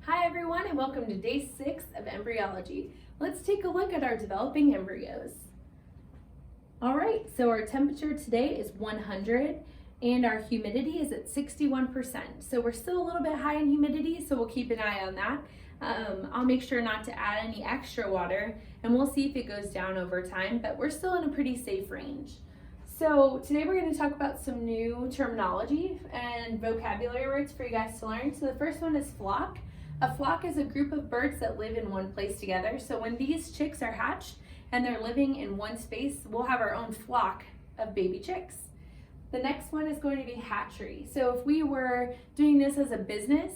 Hi everyone and welcome to day 6 of embryology. Let's take a look at our developing embryos. Alright, so our temperature today is 100 and our humidity is at 61%. So we're still a little bit high in humidity, so we'll keep an eye on that. I'll make sure not to add any extra water and we'll see if it goes down over time, but we're still in a pretty safe range. So today we're going to talk about some new terminology and vocabulary words for you guys to learn. So the first one is flock. A flock is a group of birds that live in one place together. So when these chicks are hatched and they're living in one space, we'll have our own flock of baby chicks. The next one is going to be hatchery. So if we were doing this as a business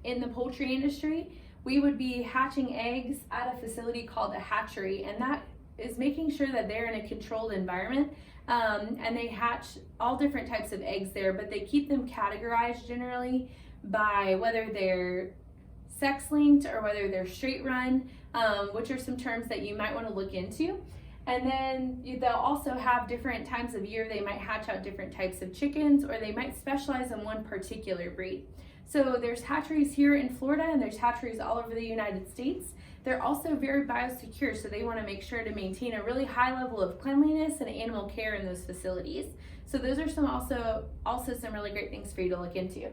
in the poultry industry, we would be hatching eggs at a facility called a hatchery, and that is making sure that they're in a controlled environment and they hatch all different types of eggs there, but they keep them categorized generally by whether they're sex linked or whether they're straight run, which are some terms that you might want to look into. And then they'll also have different times of year. They might hatch out different types of chickens, or they might specialize in one particular breed. So there's hatcheries here in Florida and there's hatcheries all over the United States. They're also very biosecure, so they want to make sure to maintain a really high level of cleanliness and animal care in those facilities. So those are some also some really great things for you to look into.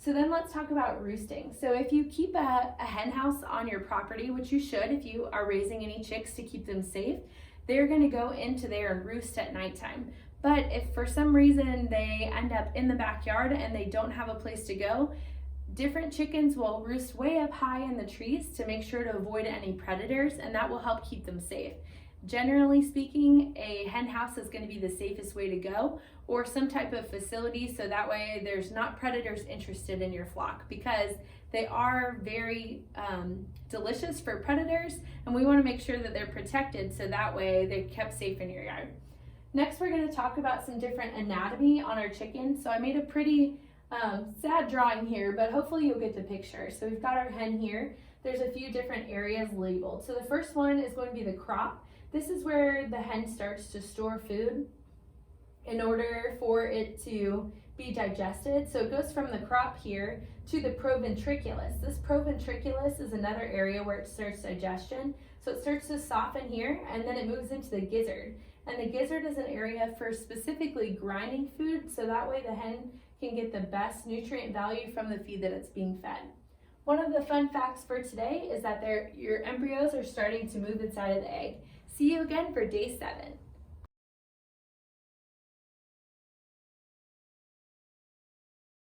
So then let's talk about roosting. So if you keep a hen house on your property, which you should if you are raising any chicks to keep them safe, they're going to go into there and roost at nighttime. But if for some reason they end up in the backyard and they don't have a place to go, different chickens will roost way up high in the trees to make sure to avoid any predators, and that will help keep them safe. Generally speaking, a hen house is going to be the safest way to go, or some type of facility, so that way there's not predators interested in your flock, because they are very delicious for predators, and we want to make sure that they're protected so that way they're kept safe in your yard. Next, we're going to talk about some different anatomy on our chickens. So I made a pretty sad drawing here, but hopefully you'll get the picture. So we've got our hen here. There's a few different areas labeled. So the first one is going to be the crop. This is where the hen starts to store food in order for it to be digested. So it goes from the crop here to the proventriculus. This proventriculus is another area where it starts digestion. So it starts to soften here and then it moves into the gizzard. And the gizzard is an area for specifically grinding food, so that way the hen can get the best nutrient value from the feed that it's being fed. One of the fun facts for today is that your embryos are starting to move inside of the egg. See you again for day 7.